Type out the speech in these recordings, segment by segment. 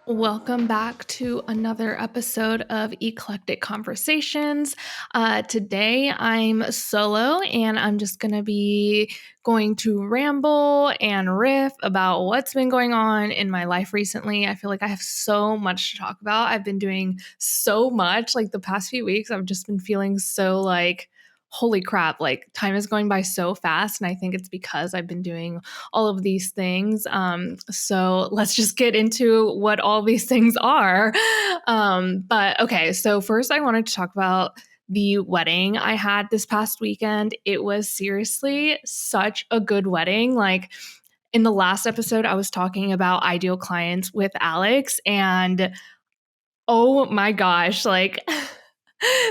Welcome back to another episode of Eclectic Conversations. Today I'm solo and I'm just going to ramble and riff about what's been going on in my life recently. I feel like I have so much to talk about. I've been doing so much like the past few weeks. I've just been feeling so like, holy crap, like time is going by so fast. And I think it's because I've been doing all of these things. So let's just get into what all these things are. But okay, so first I wanted to talk about the wedding I had this past weekend. It was seriously such a good wedding. Like in the last episode, I was talking about ideal clients with Alex, and oh my gosh, like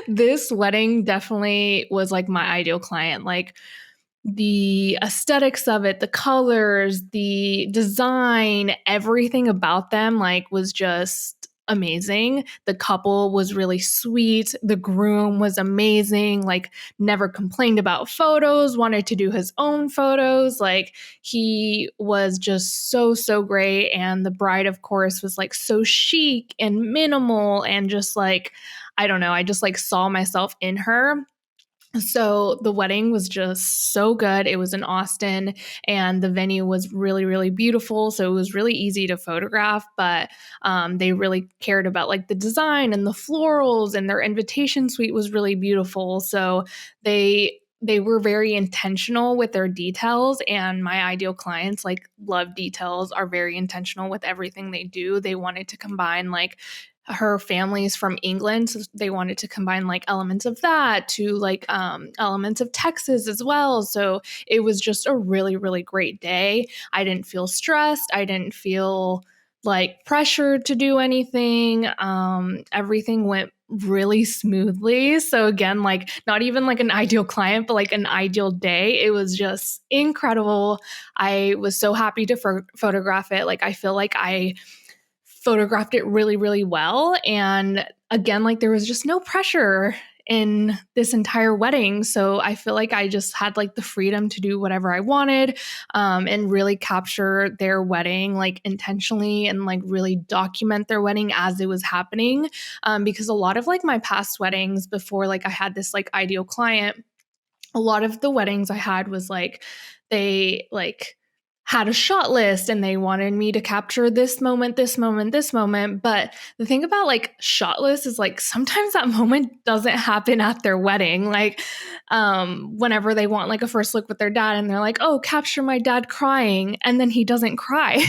this wedding definitely was like my ideal client. Like the aesthetics of it, the colors, the design, everything about them like was just amazing. The couple was really sweet. The groom was amazing, like never complained about photos, wanted to do his own photos. Like he was just so great, and the bride of course was like so chic and minimal and just like I don't know, I just like saw myself in her. So the wedding was just so good. It was in Austin and the venue was really beautiful. So it was really easy to photograph, but they really cared about like the design and the florals, and their invitation suite was really beautiful. So they were very intentional with their details, and my ideal clients like love details, are very intentional with everything they do. They wanted to combine like her family's from England, so they wanted to combine like elements of that to like elements of Texas as well. So it was just a really great day. I didn't feel stressed. I didn't feel like pressured to do anything. Everything went really smoothly. So again, like not even like an ideal client, but like an ideal day. It was just incredible. I was so happy to photograph it. Like I feel like I photographed it really well. And again, like there was just no pressure in this entire wedding. So I feel like I just had like the freedom to do whatever I wanted, and really capture their wedding like intentionally and like really document their wedding as it was happening. Because a lot of like my past weddings before like I had this like ideal client, a lot of the weddings I had was like they like had a shot list and they wanted me to capture this moment, this moment, this moment. But the thing about like shot lists is like sometimes that moment doesn't happen at their wedding. Like whenever they want like a first look with their dad and they're like, oh, capture my dad crying, and then he doesn't cry.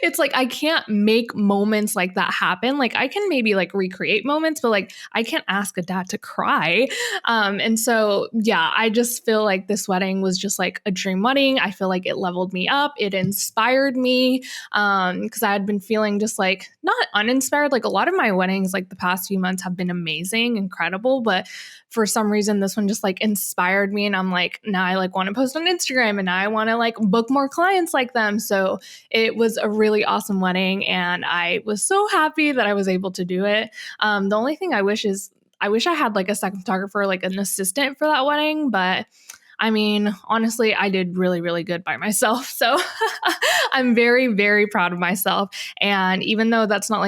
It's like I can't make moments like that happen. Like I can maybe like recreate moments, but like I can't ask a dad to cry. And so yeah, I just feel like this wedding was just like a dream wedding. I feel like it leveled me up. It inspired me, because I had been feeling just like not uninspired. Like a lot of my weddings like the past few months have been amazing, incredible, but for some reason this one just like inspired me, and I'm like now I like want to post on Instagram, and now I want to like book more clients like them. So it was a really awesome wedding, and I was so happy that I was able to do it. The only thing I wish is I wish I had like a second photographer, like an assistant for that wedding, but I mean, honestly, I did really good by myself. So I'm very proud of myself. And even though that's not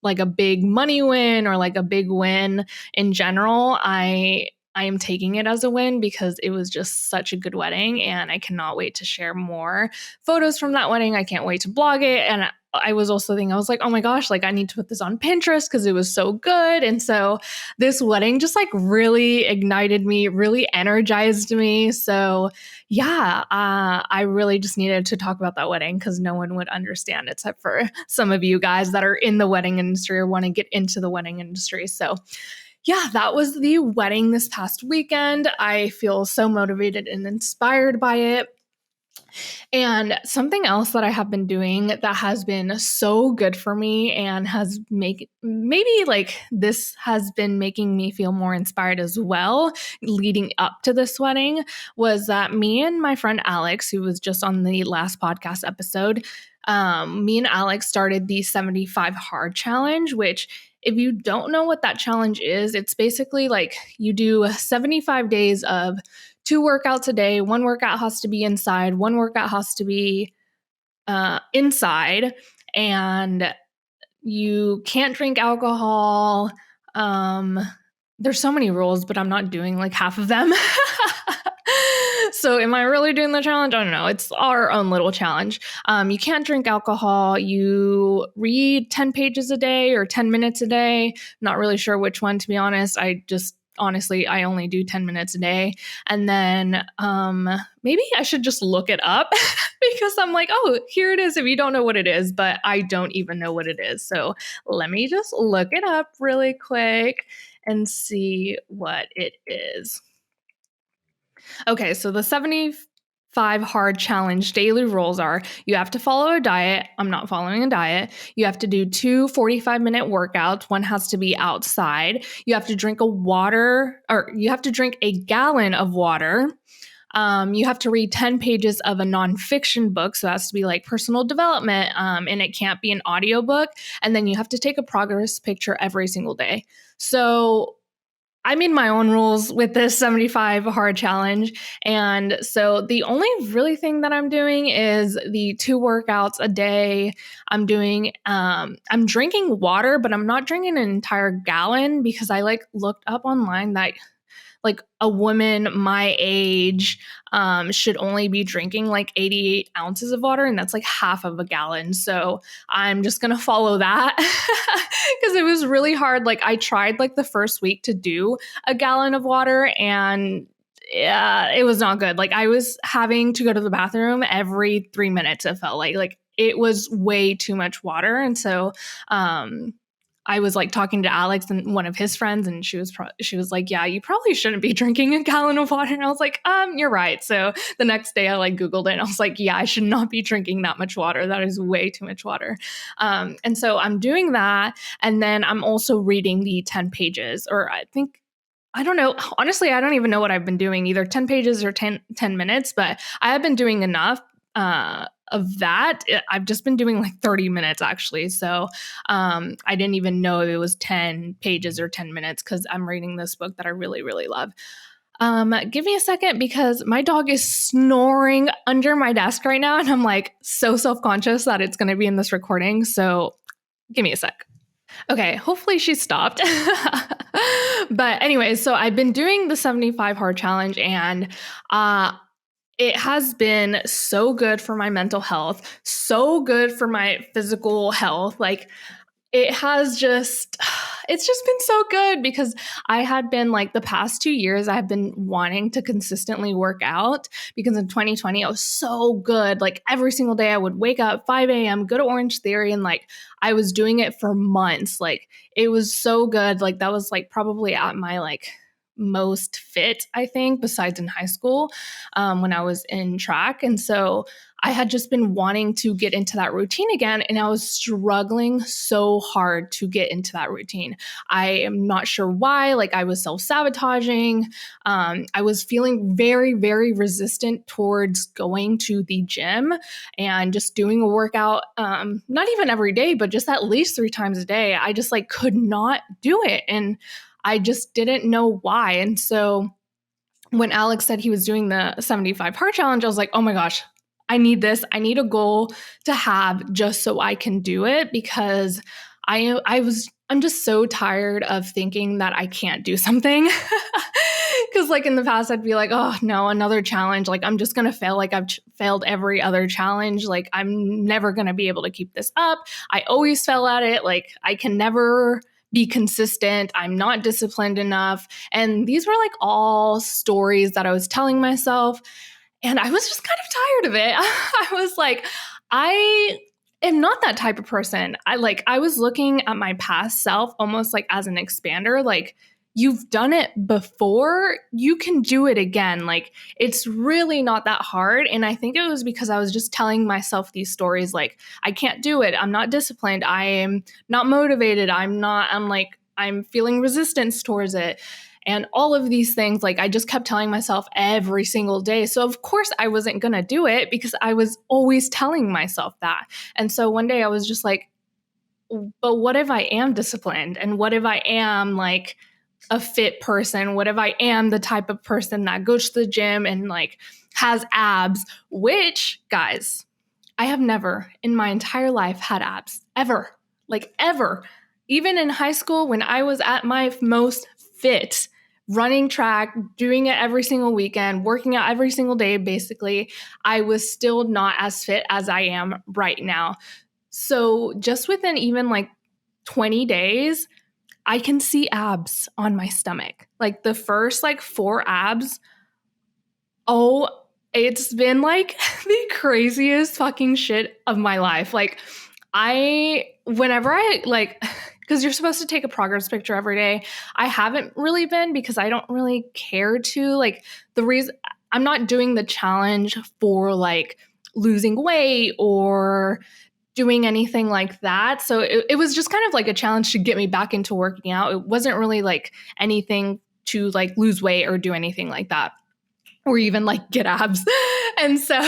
like a big money win or like a big win in general, I am taking it as a win because it was just such a good wedding, and I cannot wait to share more photos from that wedding. I can't wait to blog it. And I was also thinking, I was like, oh my gosh, like I need to put this on Pinterest because it was so good. And so this wedding just like really ignited me, really energized me. So yeah, I really just needed to talk about that wedding because no one would understand except for some of you guys that are in the wedding industry or want to get into the wedding industry. So yeah, that was the wedding this past weekend. I feel so motivated and inspired by it. And something else that I have been doing that has been so good for me and has maybe like this has been making me feel more inspired as well leading up to this wedding was that me and my friend Alex, who was just on the last podcast episode, me and Alex started the 75 hard challenge, which if you don't know what that challenge is, it's basically like you do 75 days of 2 workouts a day. One workout has to be inside, one workout has to be inside, and you can't drink alcohol. There's so many rules, but I'm not doing like half of them. So am I really doing the challenge? I don't know. It's our own little challenge. You can't drink alcohol. You read 10 pages a day or 10 minutes a day. Not really sure which one, to be honest. Honestly, I only do 10 minutes a day. And then maybe I should just look it up because I'm like, oh, here it is if you don't know what it is, but I don't even know what it is. So let me just look it up really quick and see what it is. Okay, so the 75 hard challenge daily rules are: you have to follow a diet. I'm not following a diet. You have to do 2 45-minute workouts. One has to be outside. You have to drink you have to drink a gallon of water. You have to read 10 pages of a nonfiction book. So it has to be like personal development, and it can't be an audiobook. And then you have to take a progress picture every single day. So I made my own rules with this 75 hard challenge. And so the only really thing that I'm doing is the 2 workouts a day. I'm drinking water, but I'm not drinking an entire gallon because I looked up online that like a woman my age should only be drinking like 88 ounces of water, and that's like half of a gallon. So I'm just going to follow that because it was really hard. Like I tried like the first week to do a gallon of water, and yeah, it was not good. Like I was having to go to the bathroom every 3 minutes. It felt like it was way too much water. And so, I was like talking to Alex and one of his friends, and she was like, yeah, you probably shouldn't be drinking a gallon of water. And I was like, you're right. So the next day I like Googled it and I was like, yeah, I should not be drinking that much water. That is way too much water. And so I'm doing that. And then I'm also reading the 10 pages, or I don't know. Honestly, I don't even know what I've been doing, either 10 pages or 10 minutes, but I have been doing enough of that. I've just been doing like 30 minutes actually. So I didn't even know it was 10 pages or 10 minutes because I'm reading this book that I really, really love. Give me a second because my dog is snoring under my desk right now. And I'm like so self-conscious that it's going to be in this recording. So give me a sec. Okay, hopefully she stopped. But anyway, so I've been doing the 75 hard challenge, and it has been so good for my mental health, so good for my physical health. Like it's just been so good because I had been like the past 2 years, I've been wanting to consistently work out because in 2020, I was so good. Like every single day I would wake up 5 a.m., go to Orange Theory, and like I was doing it for months. Like it was so good. Like that was like probably at my like most fit, I think, besides in high school when I was in track. And so I had just been wanting to get into that routine again, and I was struggling so hard to get into that routine. I am not sure why. Like I was self-sabotaging. I was feeling very, very resistant towards going to the gym and just doing a workout, not even every day, but just at least 3 times a day. I just like could not do it. And I just didn't know why. And so when Alex said he was doing the 75 hard challenge, I was like, oh my gosh, I need this. I need a goal to have just so I can do it because I'm just so tired of thinking that I can't do something. Because like in the past, I'd be like, oh no, another challenge. Like I'm just going to fail. Like I've failed every other challenge. Like I'm never going to be able to keep this up. I always fail at it. Like I can never be consistent. I'm not disciplined enough. And these were like all stories that I was telling myself. And I was just kind of tired of it. I was like, I am not that type of person. I was looking at my past self almost like as an expander. Like, you've done it before, you can do it again. Like, it's really not that hard. And I think it was because I was just telling myself these stories like, I can't do it. I'm not disciplined. I am not motivated. I'm feeling resistance towards it. And all of these things, like I just kept telling myself every single day. So of course I wasn't going to do it because I was always telling myself that. And so one day I was just like, but what if I am disciplined? And what if I am like a fit person? What if I am the type of person that goes to the gym and like has abs, which guys, I have never in my entire life had abs, ever, like ever. Even in high school when I was at my most fit, running track, doing it every single weekend, working out every single day, basically, I was still not as fit as I am right now. So just within even like 20 days, I can see abs on my stomach. Like the first like 4 abs, oh, it's been like the craziest fucking shit of my life. Like whenever I like, because you're supposed to take a progress picture every day. I haven't really been because I don't really care to. Like the reason I'm not doing the challenge for like losing weight or doing anything like that. So it was just kind of like a challenge to get me back into working out. It wasn't really like anything to like lose weight or do anything like that or even like get abs. And so,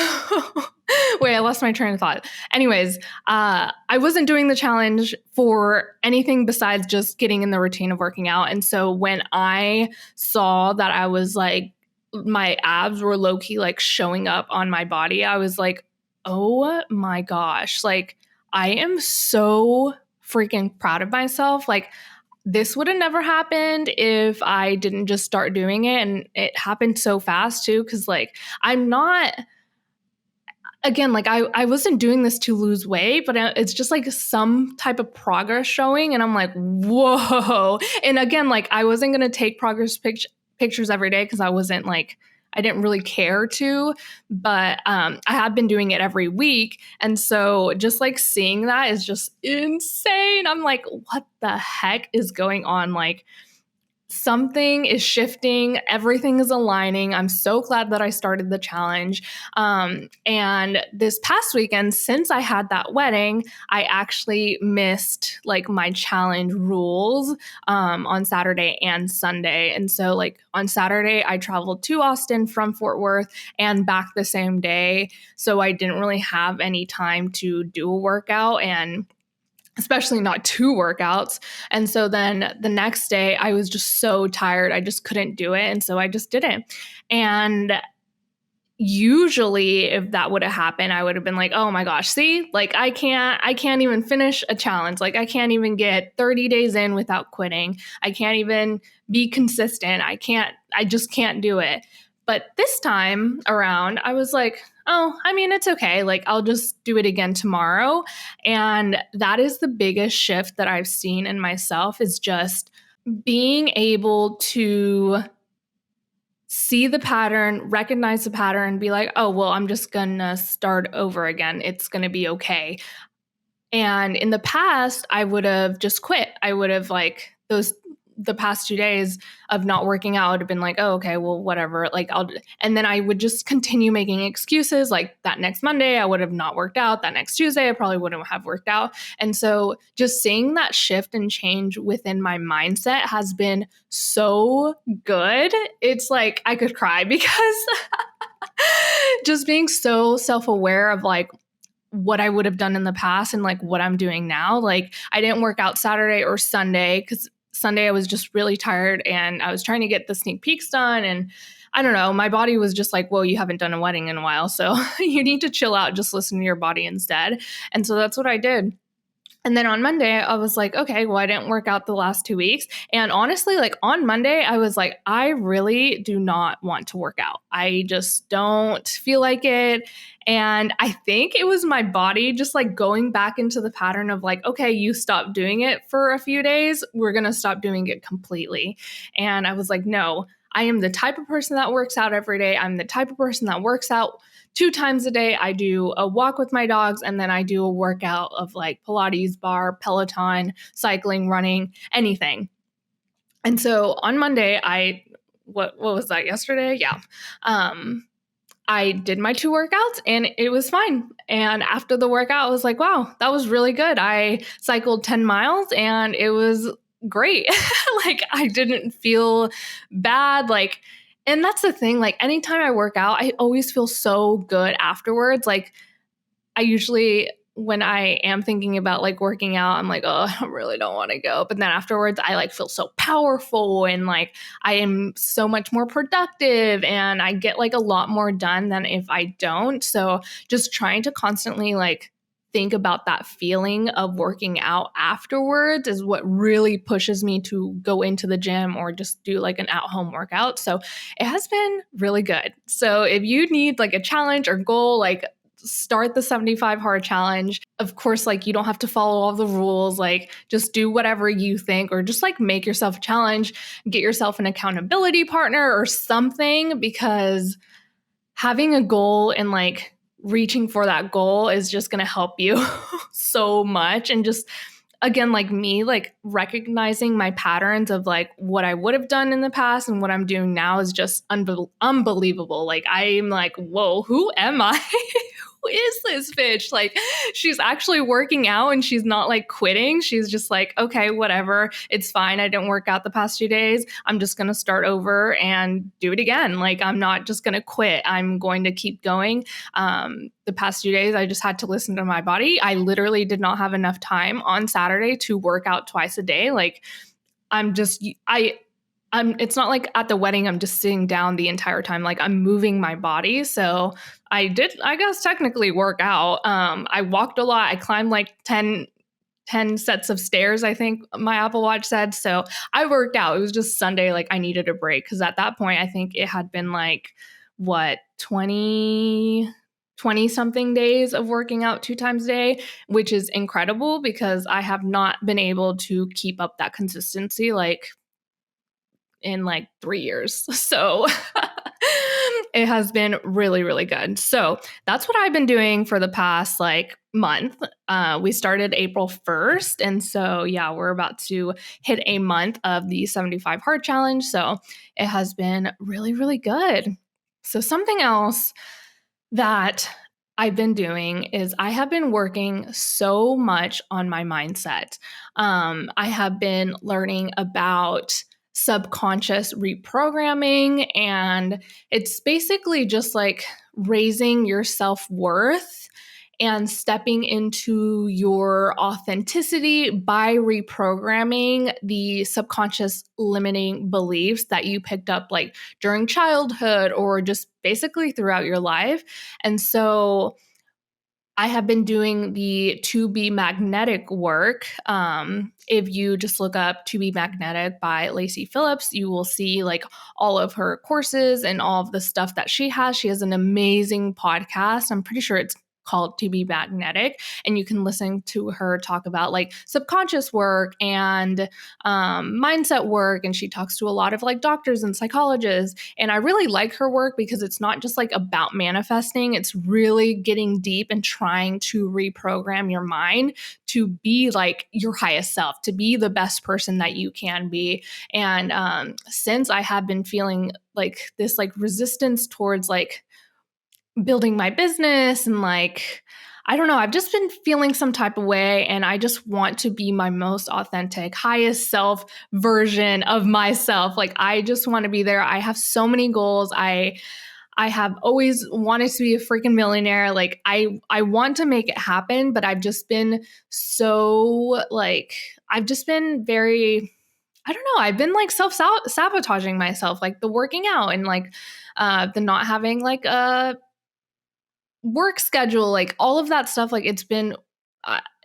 wait, I lost my train of thought. Anyways, I wasn't doing the challenge for anything besides just getting in the routine of working out. And so when I saw that I was like, my abs were low key like showing up on my body, I was like, oh my gosh, like I am so freaking proud of myself. Like, this would have never happened if I didn't just start doing it. And it happened so fast too. Cause like, I'm not, again, like I wasn't doing this to lose weight, but it's just like some type of progress showing. And I'm like, whoa. And again, like I wasn't going to take progress pictures every day because I wasn't like, I didn't really care to, but I had been doing it every week. And so just like seeing that is just insane. I'm like, what the heck is going on? Like, something is shifting, everything is aligning. I'm so glad that I started the challenge. And this past weekend, since I had that wedding, I actually missed like my challenge rules on Saturday and Sunday. And so like on Saturday, I traveled to Austin from Fort Worth and back the same day. So I didn't really have any time to do a workout, and especially not 2 workouts. And so then the next day I was just so tired. I just couldn't do it. And so I just didn't. And usually if that would have happened, I would have been like, oh my gosh, see, like I can't even finish a challenge. Like I can't even get 30 days in without quitting. I can't even be consistent. I just can't do it. But this time around, I was like, oh, I mean, it's okay. Like, I'll just do it again tomorrow. And that is the biggest shift that I've seen in myself, is just being able to see the pattern, recognize the pattern, be like, oh, well, I'm just gonna start over again. It's gonna be okay. And in the past, I would have just quit. I would have like the past 2 days of not working out, I would have been like, oh, okay, well, whatever. Like and then I would just continue making excuses. Like that next Monday, I would have not worked out. That next Tuesday, I probably wouldn't have worked out. And so just seeing that shift and change within my mindset has been so good. It's like I could cry because just being so self-aware of like what I would have done in the past and like what I'm doing now. Like I didn't work out Saturday or Sunday because Sunday I was just really tired and I was trying to get the sneak peeks done. And I don't know, my body was just like, well, you haven't done a wedding in a while, so you need to chill out, just listen to your body instead. And so that's what I did. And then on Monday, I was like, okay, well, I didn't work out the last 2 weeks. And honestly, like on Monday, I was like, I really do not want to work out. I just don't feel like it. And I think it was my body just like going back into the pattern of like, okay, you stopped doing it for a few days. We're going to stop doing it completely. And I was like, no, I am the type of person that works out every day. I'm the type of person that works out 2 times a day. I do a walk with my dogs, and then I do a workout of like Pilates, bar, Peloton, cycling, running, anything. And so on Monday, what was that, yesterday? Yeah. I did my 2 workouts and it was fine. And after the workout, I was like, wow, that was really good. I cycled 10 miles and it was great. Like I didn't feel bad. Like, and that's the thing, like anytime I work out, I always feel so good afterwards. Like I usually when I am thinking about like working out, I'm like, oh, I really don't want to go. But then afterwards, I like feel so powerful and like I am so much more productive and I get like a lot more done than if I don't. So just trying to constantly like think about that feeling of working out afterwards is what really pushes me to go into the gym or just do like an at-home workout. So it has been really good. So if you need like a challenge or goal, like start the 75 hard challenge. Of course, like you don't have to follow all the rules, like just do whatever you think or just like make yourself a challenge, get yourself an accountability partner or something, because having a goal and like reaching for that goal is just going to help you so much. And just again, like me, like recognizing my patterns of like what I would have done in the past and what I'm doing now is just unbelievable. Like I'm like, whoa, who am I? Who is this bitch? Like she's actually working out and she's not like quitting. She's just like, okay, whatever. It's fine. I didn't work out the past 2 days. I'm just going to start over and do it again. Like I'm not just going to quit. I'm going to keep going. The past 2 days, I just had to listen to my body. I literally did not have enough time on Saturday to work out twice a day. Like I'm just, it's not like at the wedding, I'm just sitting down the entire time. Like I'm moving my body. So I did, I guess, technically work out. I walked a lot. I climbed like 10 sets of stairs, I think my Apple Watch said. So I worked out. It was just Sunday. Like I needed a break. Cause at that point, I think it had been like, what, 20 something days of working out 2 times a day, which is incredible because I have not been able to keep up that consistency like in like 3 years. So it has been really, really good. So that's what I've been doing for the past like month. We started April 1st. And so, yeah, we're about to hit a month of the 75 Hard Challenge. So it has been really, really good. So something else that I've been doing is I have been working so much on my mindset. I have been learning about subconscious reprogramming, and it's basically just like raising your self-worth and stepping into your authenticity by reprogramming the subconscious limiting beliefs that you picked up like during childhood or just basically throughout your life. And so I have been doing the To Be Magnetic work. If you just look up To Be Magnetic by Lacey Phillips, you will see like all of her courses and all of the stuff that she has. She has an amazing podcast. I'm pretty sure it's called To Be Magnetic, and you can listen to her talk about like subconscious work and mindset work, and she talks to a lot of like doctors and psychologists. And I really like her work because it's not just like about manifesting, it's really getting deep and trying to reprogram your mind to be like your highest self, to be the best person that you can be. And since I have been feeling like this like resistance towards like building my business and like, I don't know, I've just been feeling some type of way, and I just want to be my most authentic, highest self version of myself. Like I just want to be there. I have so many goals. I have always wanted to be a freaking millionaire. Like I want to make it happen, but I've just been so like, I've just been very, I don't know, I've been like self-sabotaging myself, like the working out and like the not having like a work schedule, like all of that stuff. Like it's been,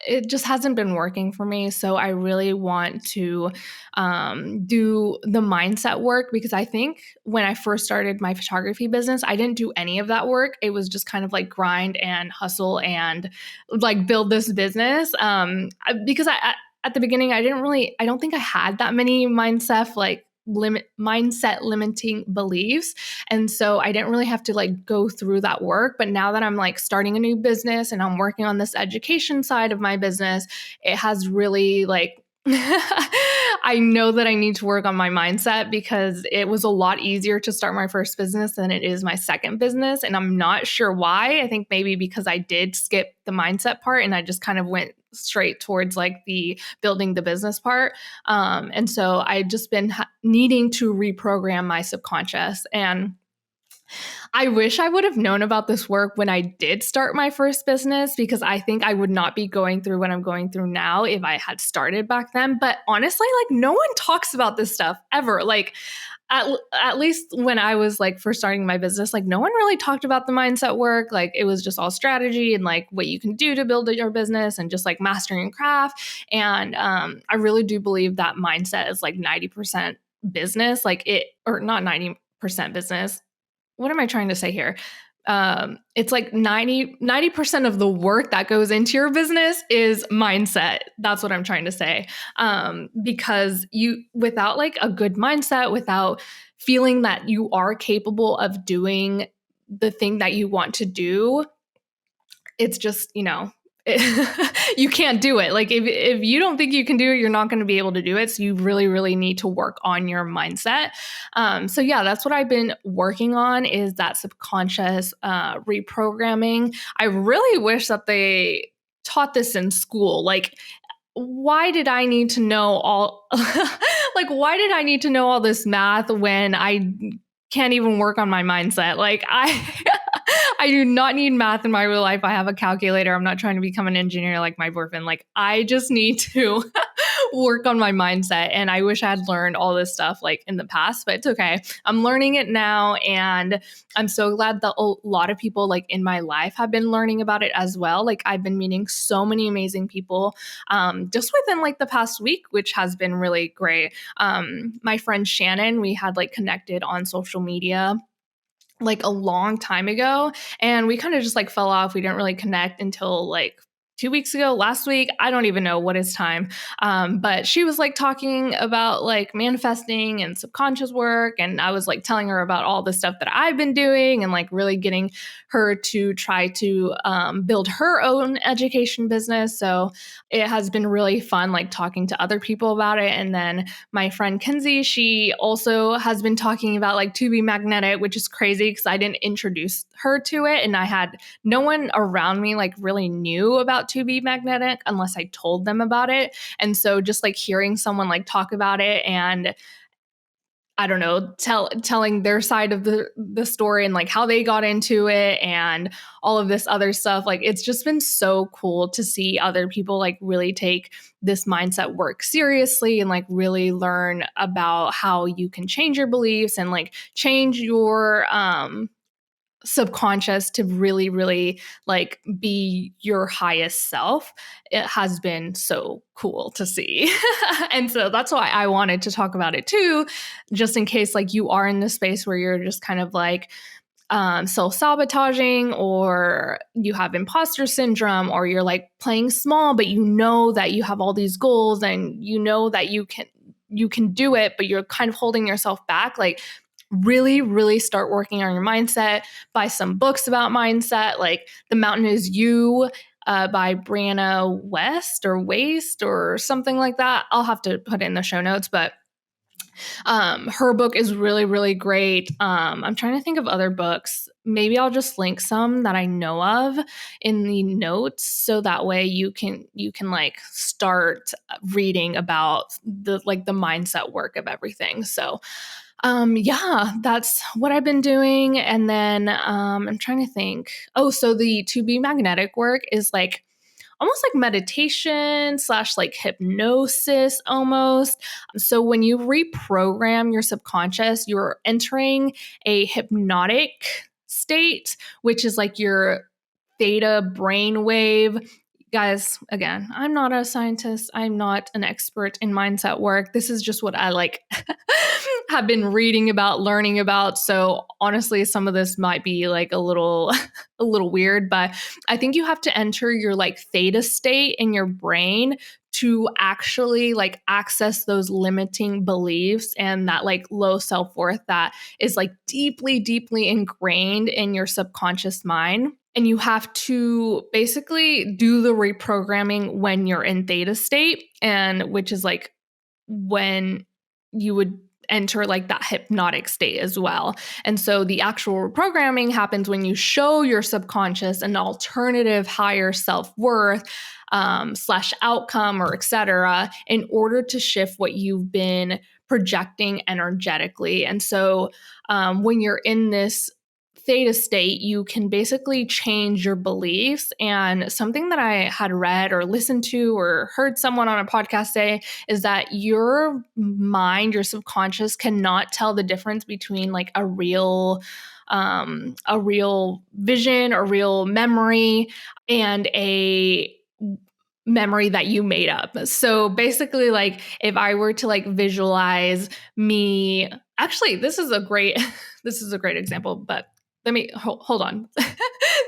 it just hasn't been working for me. So I really want to do the mindset work, because I think when I first started my photography business, I didn't do any of that work. It was just kind of like grind and hustle and like build this business. Because at the beginning, I don't think I had that many mindset limiting beliefs. And so I didn't really have to like go through that work. But now that I'm like starting a new business and I'm working on this education side of my business, it has really like, I know that I need to work on my mindset, because it was a lot easier to start my first business than it is my second business. And I'm not sure why. I think maybe because I did skip the mindset part and I just kind of went straight towards like the building the business part. And so I just been needing to reprogram my subconscious. And I wish I would have known about this work when I did start my first business, because I think I would not be going through what I'm going through now if I had started back then. But honestly, like no one talks about this stuff ever. Like at least when I was like first starting my business, like no one really talked about the mindset work. Like it was just all strategy and like what you can do to build your business and just like mastering your craft. And I really do believe that mindset is like 90% business, like it, or not 90% business. What am I trying to say here? It's like 90% of the work that goes into your business is mindset. That's what I'm trying to say. Because without like a good mindset, without feeling that you are capable of doing the thing that you want to do, it's just, you can't do it. Like if you don't think you can do it, you're not going to be able to do it. So you really, really need to work on your mindset. So yeah, that's what I've been working on, is that subconscious reprogramming. I really wish that they taught this in school. Like, why did I need to know all like why did I need to know all this math when I can't even work on my mindset? Like I do not need math in my real life. I have a calculator. I'm not trying to become an engineer like my boyfriend. Like I just need to work on my mindset. And I wish I had learned all this stuff like in the past, but it's okay. I'm learning it now. And I'm so glad that a lot of people like in my life have been learning about it as well. Like I've been meeting so many amazing people just within like the past week, which has been really great. My friend Shannon, we had like connected on social media like a long time ago, and we kind of just like fell off. We didn't really connect until like 2 weeks ago, last week. I don't even know what is time. But she was like talking about like manifesting and subconscious work. And I was like telling her about all the stuff that I've been doing and like really getting her to try to build her own education business. So it has been really fun, like talking to other people about it. And then my friend Kenzie, she also has been talking about like to be magnetic, which is crazy because I didn't introduce her to it. And I had no one around me like really knew about to be magnetic unless I told them about it. And so just like hearing someone like talk about it and I don't know, telling their side of the story and like how they got into it and all of this other stuff, like it's just been so cool to see other people like really take this mindset work seriously and like really learn about how you can change your beliefs and like change your subconscious to really, really like be your highest self. It has been so cool to see. And so that's why I wanted to talk about it too, just in case like you are in this space where you're just kind of like self-sabotaging, or you have imposter syndrome, or you're like playing small, but you know that you have all these goals and you know that you can do it, but you're kind of holding yourself back. Like really, really start working on your mindset. Buy some books about mindset, like The Mountain Is You by Brianna West or Waste or something like that. I'll have to put it in the show notes, but her book is really, really great. I'm trying to think of other books. Maybe I'll just link some that I know of in the notes, so that way you can like start reading about the mindset work of everything. So yeah, that's what I've been doing. And then I'm trying to think. Oh, so the To Be Magnetic work is like almost like meditation slash like hypnosis almost. So when you reprogram your subconscious, you're entering a hypnotic state, which is like your theta brainwave. Guys, again, I'm not a scientist. I'm not an expert in mindset work. This is just what I like have been reading about, learning about. So honestly, some of this might be like a little a little weird, but I think you have to enter your like theta state in your brain to actually like access those limiting beliefs and that like low self-worth that is like deeply, deeply ingrained in your subconscious mind. And you have to basically do the reprogramming when you're in theta state, and which is like when you would enter like that hypnotic state as well. And so the actual reprogramming happens when you show your subconscious an alternative higher self-worth slash outcome or etc. in order to shift what you've been projecting energetically. And so when you're in this theta state, you can basically change your beliefs. And something that I had read or listened to or heard someone on a podcast say is that your mind, your subconscious cannot tell the difference between like a real vision or real memory and a memory that you made up. So basically, like if I were to like visualize me, actually, this is a great example, but let me hold on.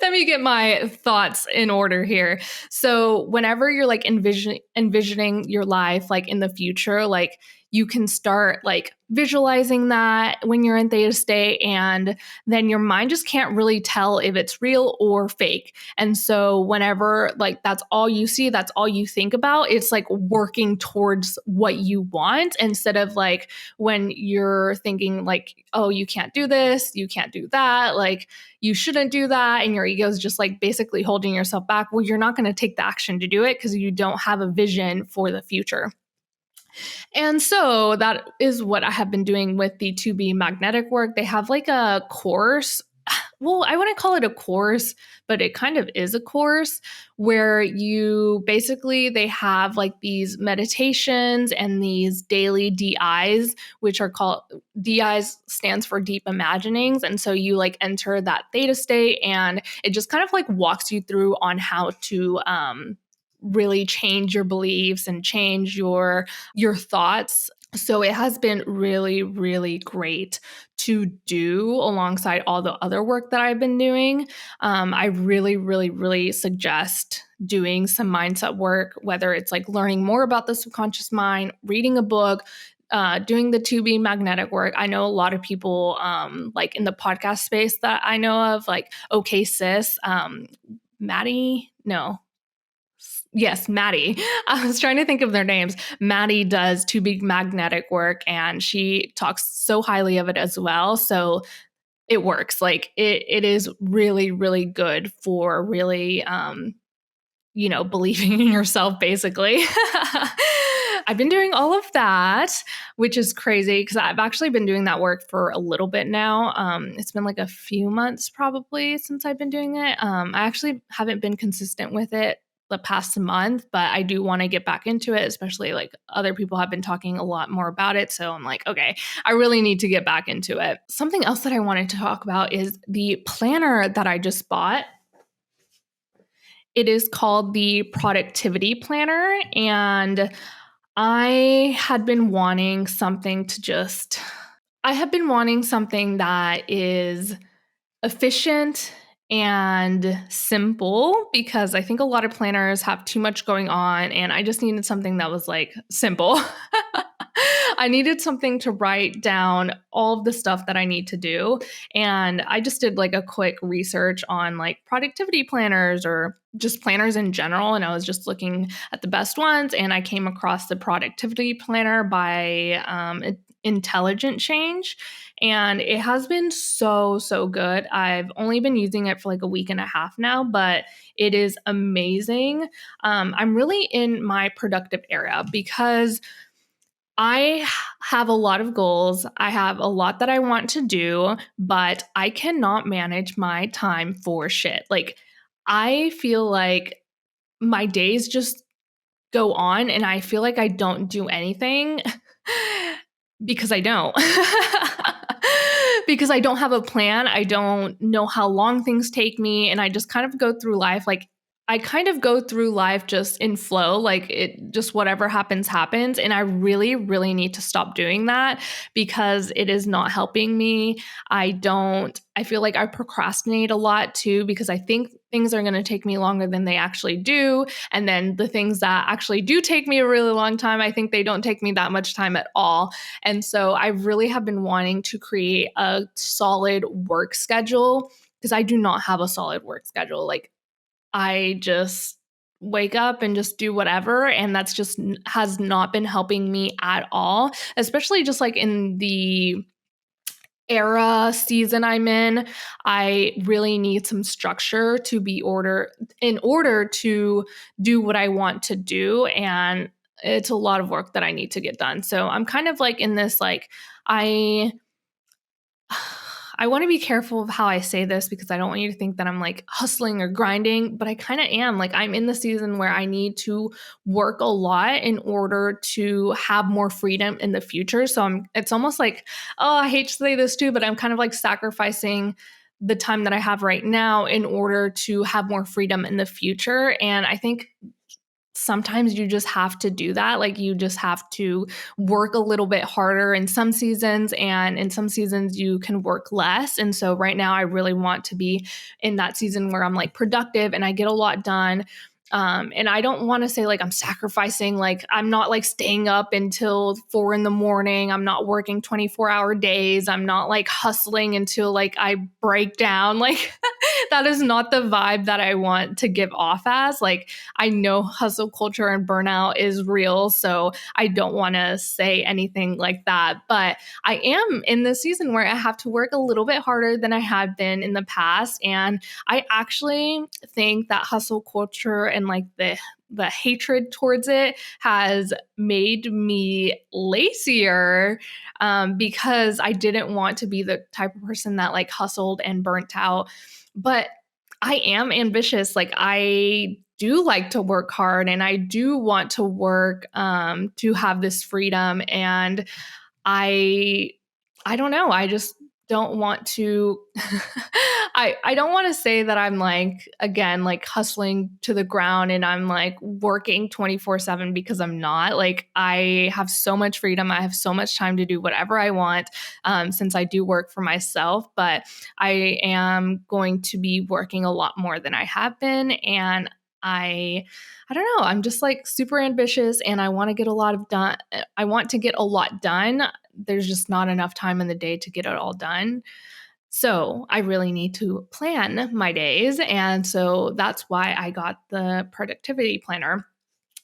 Let me get my thoughts in order here. So whenever you're like envisioning your life like in the future, like you can start like visualizing that when you're in theta state, and then your mind just can't really tell if it's real or fake. And so whenever like that's all you see, that's all you think about, it's like working towards what you want, instead of like when you're thinking like, oh, you can't do this, you can't do that, like you shouldn't do that, and your ego is just like basically holding yourself back. Well, you're not going to take the action to do it because you don't have a vision for the future. And so that is what I have been doing with the 2B magnetic work. They have like a course. Well, I wouldn't call it a course, but it kind of is a course where you basically, they have like these meditations and these daily DIs, which are called, DIs stands for deep imaginings. And so you like enter that theta state, and it just kind of like walks you through on how to really change your beliefs and change your thoughts. So it has been really, really great to do alongside all the other work that I've been doing. I really, really, really suggest doing some mindset work, whether it's like learning more about the subconscious mind, reading a book, doing the 2B magnetic work. I know a lot of people like in the podcast space that I know of, like Okay Sis, Maddie, no. Yes, Maddie. I was trying to think of their names. Maddie does 2B magnetic work, and she talks so highly of it as well. So it works. Like it is really, really good for really, believing in yourself, basically. I've been doing all of that, which is crazy because I've actually been doing that work for a little bit now. It's been like a few months probably since I've been doing it. I actually haven't been consistent with it the past month, but I do want to get back into it, especially like other people have been talking a lot more about it. So I'm like, okay, I really need to get back into it. Something else that I wanted to talk about is the planner that I just bought. It is called the Productivity Planner, and I have been wanting something that is efficient and simple, because I think a lot of planners have too much going on, and I just needed something that was like simple. I needed something to write down all of the stuff that I need to do. And I just did like a quick research on like productivity planners or just planners in general. And I was just looking at the best ones. And I came across the productivity planner by Intelligent Change. And it has been so, so good. I've only been using it for like a week and a half now, but it is amazing. I'm really in my productive era because I have a lot of goals. I have a lot that I want to do, but I cannot manage my time for shit. Like, I feel like my days just go on and I feel like I don't do anything because I don't. Because I don't have a plan. I don't know how long things take me. And I just kind of go through life like, I kind of go through life just in flow, like it just whatever happens, happens. And I really, really need to stop doing that because it is not helping me. I feel like I procrastinate a lot too because I think things are going to take me longer than they actually do. And then the things that actually do take me a really long time, I think they don't take me that much time at all. And so I really have been wanting to create a solid work schedule because I do not have a solid work schedule. Like, I just wake up and just do whatever. And that's just has not been helping me at all, especially just like in the season I'm in. I really need some structure in order to do what I want to do. And it's a lot of work that I need to get done. So I'm kind of like in this, like, I I want to be careful of how I say this because I don't want you to think that I'm like hustling or grinding, but I kind of am. Like I'm in the season where I need to work a lot in order to have more freedom in the future. So it's almost like, oh, I hate to say this too, but I'm kind of like sacrificing the time that I have right now in order to have more freedom in the future. And I think sometimes you just have to do that. Like you just have to work a little bit harder in some seasons, and in some seasons you can work less. And so right now I really want to be in that season where I'm like productive and I get a lot done. And I don't want to say like I'm sacrificing, like I'm not like staying up until 4 a.m. I'm not working 24-hour days. I'm not like hustling until like I break down. Like that is not the vibe that I want to give off as. Like I know hustle culture and burnout is real, so I don't want to say anything like that. But I am in this season where I have to work a little bit harder than I had been in the past. And I actually think that hustle culture and like the hatred towards it has made me lazier, because I didn't want to be the type of person that like hustled and burnt out. But I am ambitious. Like I do like to work hard and I do want to work, to have this freedom. And I I don't know. I just don't want to I don't want to say that I'm like again like hustling to the ground and I'm like working 24/7, because I'm not. Like I have so much freedom. I have so much time to do whatever I want, since I do work for myself, but I am going to be working a lot more than I have been. And I don't know, I'm just like super ambitious and I want to get a lot of done. I want to get a lot done. There's just not enough time in the day to get it all done. So I really need to plan my days. And so that's why I got the productivity planner.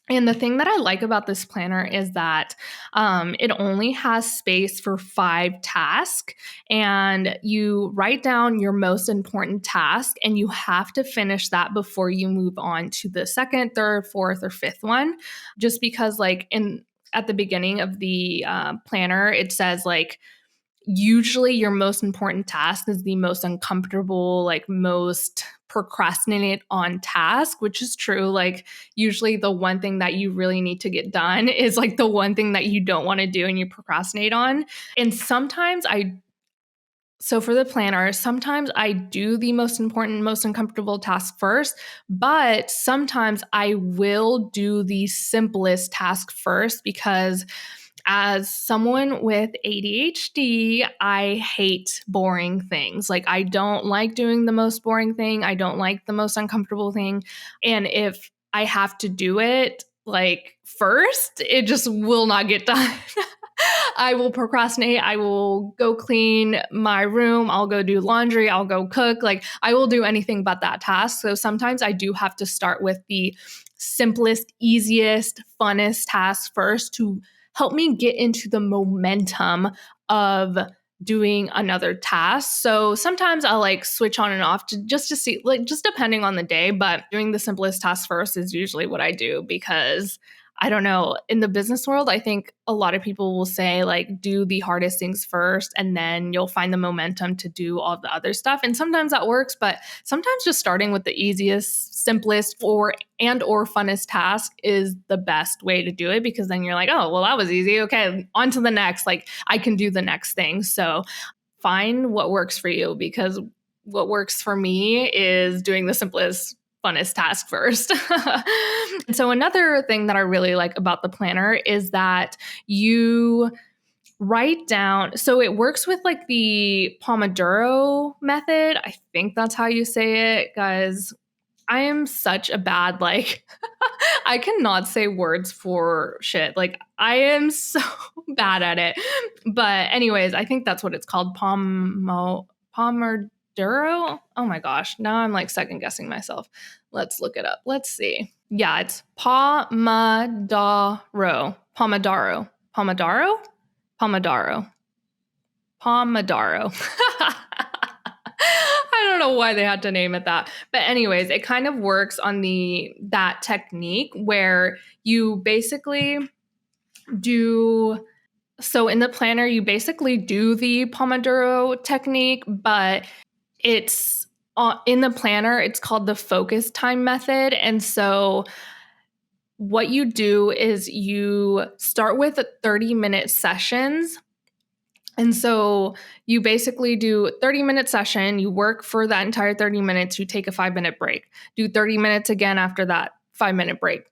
And the thing that I like about this planner is that, it only has space for 5 tasks, and you write down your most important task, and you have to finish that before you move on to the second, third, fourth, or fifth one. Just because, like in at the beginning of the planner, it says like usually your most important task is the most uncomfortable, like most procrastinate on task, which is true. Like usually the one thing that you really need to get done is like the one thing that you don't want to do and you procrastinate on. And so for the planner, sometimes I do the most important, most uncomfortable task first, but sometimes I will do the simplest task first, because as someone with ADHD, I hate boring things. Like, I don't like doing the most boring thing. I don't like the most uncomfortable thing. And if I have to do it like first, it just will not get done. I will procrastinate. I will go clean my room. I'll go do laundry. I'll go cook. Like, I will do anything but that task. So sometimes I do have to start with the simplest, easiest, funnest task first to help me get into the momentum of doing another task. So sometimes I'll like switch on and off just to see, like, just depending on the day, but doing the simplest task first is usually what I do, because I don't know, in the business world, I think a lot of people will say like do the hardest things first and then you'll find the momentum to do all the other stuff. And sometimes that works, but sometimes just starting with the easiest, simplest or funnest task is the best way to do it, because then you're like, oh, well, that was easy. Okay, on to the next. Like I can do the next thing. So find what works for you, because what works for me is doing the simplest, funnest task first. And so another thing that I really like about the planner is that you write down, so it works with like the Pomodoro method. I think that's how you say it, guys. I am such a bad, like, I cannot say words for shit. Like, I am so bad at it. But, anyways, I think that's what it's called. Pomodoro. Oh my gosh. Now I'm like second guessing myself. Let's look it up. Let's see. Yeah, it's Pomodoro. Pomodoro. Pomodoro? Pomodoro. Pomodoro. I don't know why they had to name it that. But anyways, it kind of works on that technique where you basically do So in the planner, you basically do the Pomodoro technique, but it's in the planner, it's called the focus time method. And so what you do is you start with 30-minute sessions. And so you basically do 30-minute session, you work for that entire 30 minutes, you take a 5-minute break, do 30 minutes again after that 5-minute break,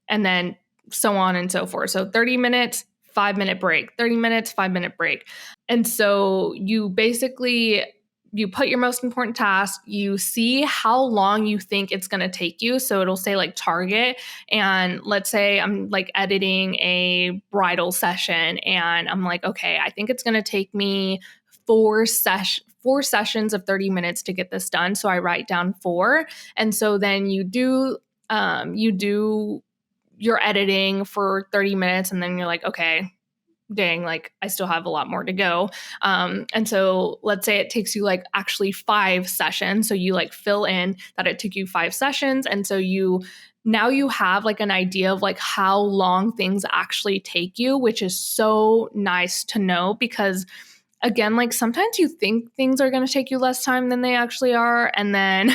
and then so on and so forth. So 30 minutes, 5-minute break, 30 minutes, 5-minute break. And so you put your most important task, you see how long you think it's going to take you. So it'll say like target. And let's say I'm like editing a bridal session and I'm like, okay, I think it's going to take me four sessions of 30 minutes to get this done. So I write down 4. And so then you do your editing for 30 minutes and then you're like, okay, dang, like I still have a lot more to go. And so let's say it takes you like actually 5 sessions. So you like fill in that it took you 5 sessions. And so now you have like an idea of like how long things actually take you, which is so nice to know because again, like sometimes you think things are going to take you less time than they actually are. And then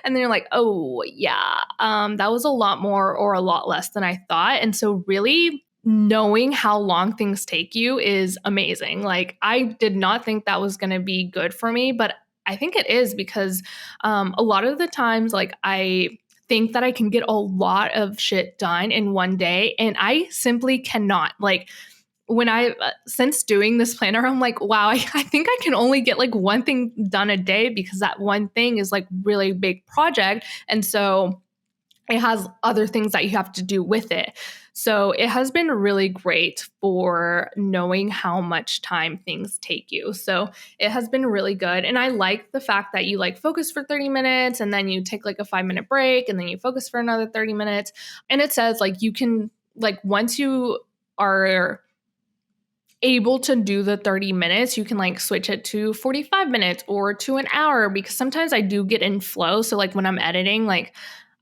you're like, oh yeah, that was a lot more or a lot less than I thought. And so really knowing how long things take you is amazing. Like I did not think that was going to be good for me, but I think it is because a lot of the times like I think that I can get a lot of shit done in one day and I simply cannot. Like when since doing this planner, I'm like, wow, I think I can only get like one thing done a day because that one thing is like really big project. And so it has other things that you have to do with it. So it has been really great for knowing how much time things take you. So it has been really good. And I like the fact that you like focus for 30 minutes and then you take like a 5-minute break and then you focus for another 30 minutes. And it says like you can, like once you are able to do the 30 minutes, you can like switch it to 45 minutes or to an hour because sometimes I do get in flow. So like when I'm editing, like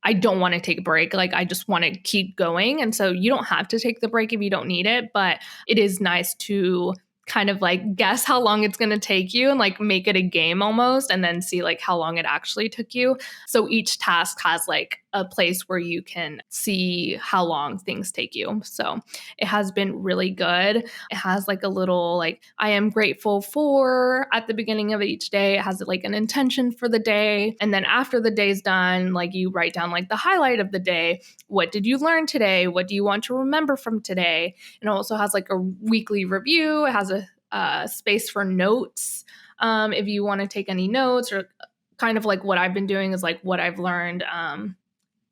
I don't want to take a break. Like I just want to keep going. And so you don't have to take the break if you don't need it, but it is nice to kind of like guess how long it's going to take you and like make it a game almost and then see like how long it actually took you. So each task has like a place where you can see how long things take you. So it has been really good. It has like a little like I am grateful for at the beginning of each day. It has like an intention for the day. And then after the day's done, like you write down like the highlight of the day. What did you learn today? What do you want to remember from today? And it also has like a weekly review. It has a space for notes if you want to take any notes or kind of like what I've been doing is like what I've learned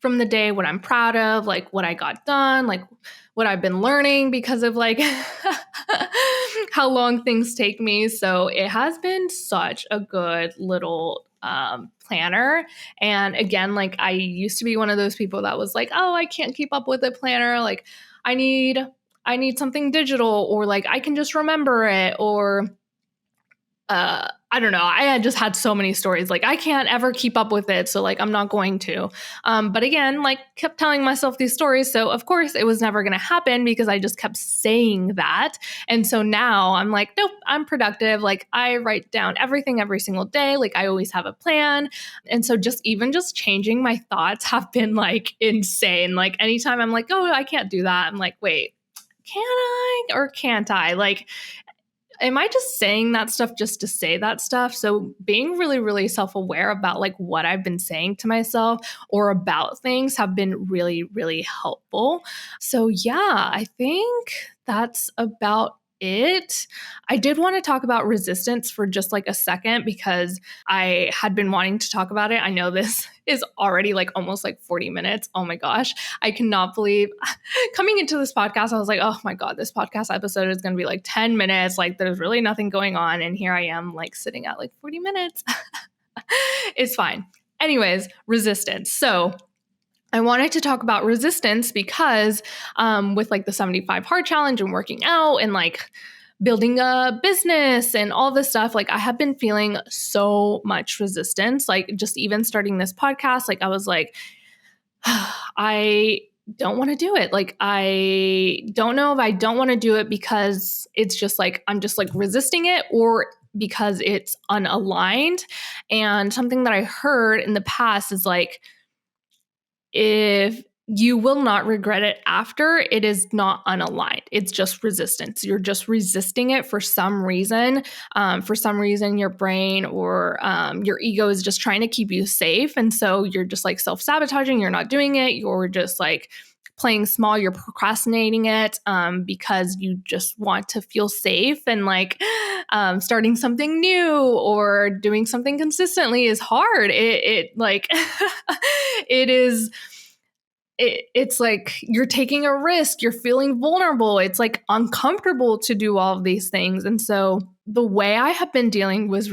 from the day, what I'm proud of, like what I got done, like what I've been learning because of like how long things take me. So it has been such a good little planner. And again, like I used to be one of those people that was like, oh, I can't keep up with a planner. Like I need something digital or like I can just remember it or I don't know. I had just had so many stories. Like I can't ever keep up with it. So like, I'm not going to. But again, like kept telling myself these stories. So of course it was never going to happen because I just kept saying that. And so now I'm like, nope, I'm productive. Like I write down everything every single day. Like I always have a plan. And so just changing my thoughts have been like insane. Like anytime I'm like, oh, I can't do that. I'm like, wait, can I or can't I? Like, am I just saying that stuff just to say that stuff? So being really, really self-aware about like what I've been saying to myself or about things have been really, really helpful. So yeah, I think that's about it. I did want to talk about resistance for just like a second because I had been wanting to talk about it. I know this is already like almost like 40 minutes. Oh my gosh. I cannot believe coming into this podcast, I was like, oh my God, this podcast episode is going to be like 10 minutes. Like there's really nothing going on. And here I am like sitting at like 40 minutes. It's fine. Anyways, resistance. So I wanted to talk about resistance because with like the 75 hard challenge and working out and like building a business and all this stuff, like I have been feeling so much resistance. Like just even starting this podcast, like I was like, I don't want to do it. Like, I don't know if I don't want to do it because it's just like, I'm just like resisting it, or because it's unaligned. And something that I heard in the past is like, if you will not regret it after, it is not unaligned. It's just resistance. You're just resisting it for some reason. For some reason, your brain or your ego is just trying to keep you safe. And so you're just like self-sabotaging. You're not doing it. You're just like playing small. You're procrastinating it because you just want to feel safe. And like starting something new or doing something consistently is hard. It like, it is it's like you're taking a risk, you're feeling vulnerable, it's like uncomfortable to do all of these things. And so the way I have been dealing with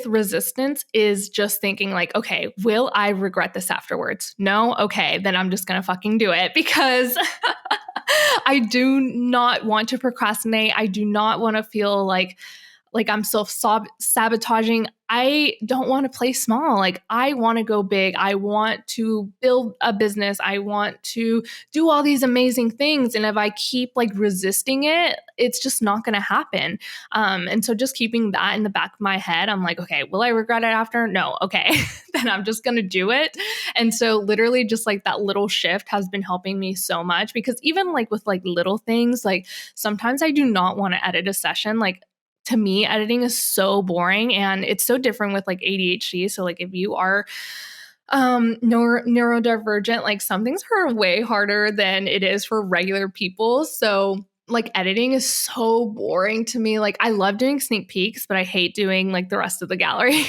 resistance is just thinking like, okay, will I regret this afterwards? No? Okay, then I'm just gonna fucking do it, because I do not want to procrastinate. I do not want to feel like I'm self-sabotaging. I don't want to play small. Like, I want to go big. I want to build a business. I want to do all these amazing things. And if I keep like resisting it, it's just not going to happen. And so just keeping that in the back of my head, I'm like, okay, will I regret it after? No. Okay. Then I'm just going to do it. And so literally just like that little shift has been helping me so much, because even like with like little things, like sometimes I do not want to edit a session. Like, to me, editing is so boring, and it's so different with like ADHD. So like if you are neurodivergent, like some things are way harder than it is for regular people. So like editing is so boring to me. Like, I love doing sneak peeks, but I hate doing like the rest of the gallery.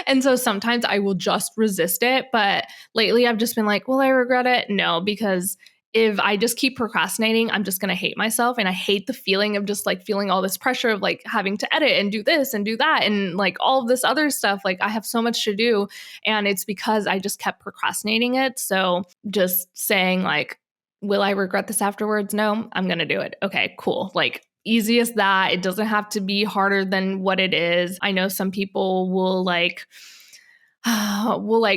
And so sometimes I will just resist it. But lately I've just been like, will I regret it? No, because if I just keep procrastinating, I'm just going to hate myself. And I hate the feeling of just like feeling all this pressure of like having to edit and do this and do that and like all of this other stuff. Like, I have so much to do. And it's because I just kept procrastinating it. So just saying like, will I regret this afterwards? No, I'm going to do it. Okay, cool. Like, easy as that. It doesn't have to be harder than what it is. I know some people will like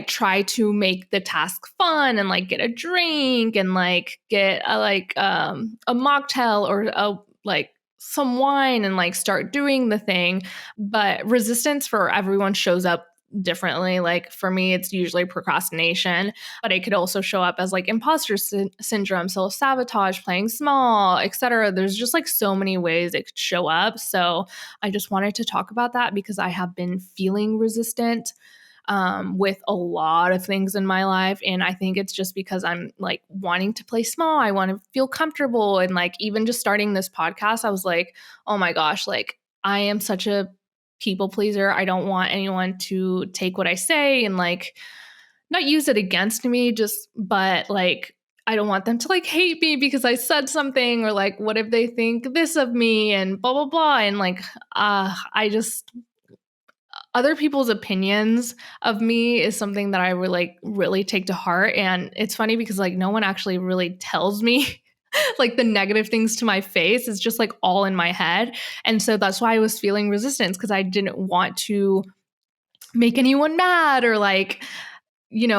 try to make the task fun and like get a drink and like get a mocktail or a like some wine and like start doing the thing. But resistance for everyone shows up differently. Like, for me, it's usually procrastination, but it could also show up as like imposter syndrome, self-sabotage, playing small, etc. There's just like so many ways it could show up. So I just wanted to talk about that because I have been feeling resistant with a lot of things in my life. And I think it's just because I'm like wanting to play small. I want to feel comfortable. And like, even just starting this podcast, I was like, oh my gosh, like, I am such a people pleaser. I don't want anyone to take what I say and like not use it against me, but like, I don't want them to like hate me because I said something, or like, what if they think this of me and blah, blah, blah. And like, I just, other people's opinions of me is something that I would like really take to heart. And it's funny because like no one actually really tells me like the negative things to my face. It's just like all in my head. And so that's why I was feeling resistance, because I didn't want to make anyone mad, or like,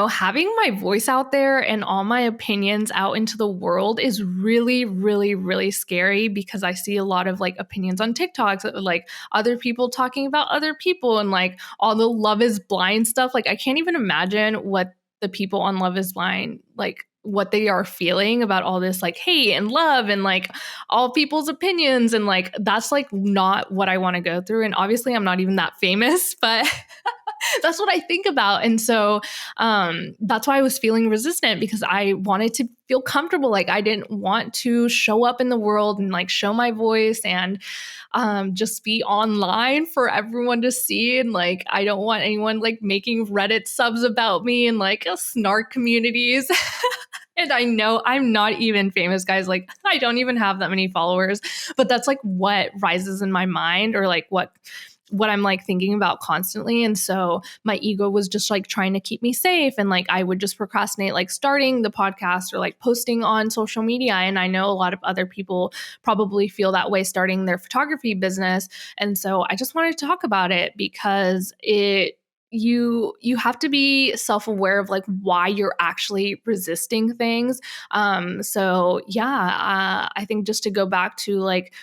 having my voice out there and all my opinions out into the world is really, really, really scary, because I see a lot of like opinions on TikToks, like other people talking about other people and like all the Love is Blind stuff. Like, I can't even imagine what the people on Love is Blind, like what they are feeling about all this like hate and love and like all people's opinions. And like, that's like not what I want to go through. And obviously I'm not even that famous, but that's what I think about. And so that's why I was feeling resistant, because I wanted to feel comfortable. Like, I didn't want to show up in the world and like show my voice and just be online for everyone to see. And like, I don't want anyone like making Reddit subs about me and like snark communities. And I know I'm not even famous, guys. Like, I don't even have that many followers, but that's like what rises in my mind, or like what I'm like thinking about constantly. And so my ego was just like trying to keep me safe. And like, I would just procrastinate, like starting the podcast or like posting on social media. And I know a lot of other people probably feel that way starting their photography business. And so I just wanted to talk about it because you have to be self-aware of like why you're actually resisting things. So yeah, I think just to go back to like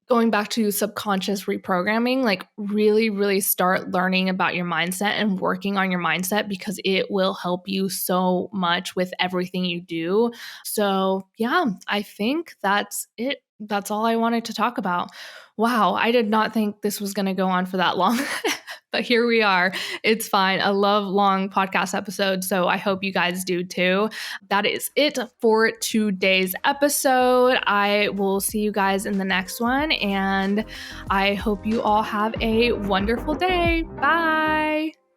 going back to subconscious reprogramming, like really, really start learning about your mindset and working on your mindset, because it will help you so much with everything you do. So, yeah, I think that's it. That's all I wanted to talk about. Wow, I did not think this was going to go on for that long. But here we are. It's fine. I love long podcast episodes, so I hope you guys do too. That is it for today's episode. I will see you guys in the next one, and I hope you all have a wonderful day. Bye.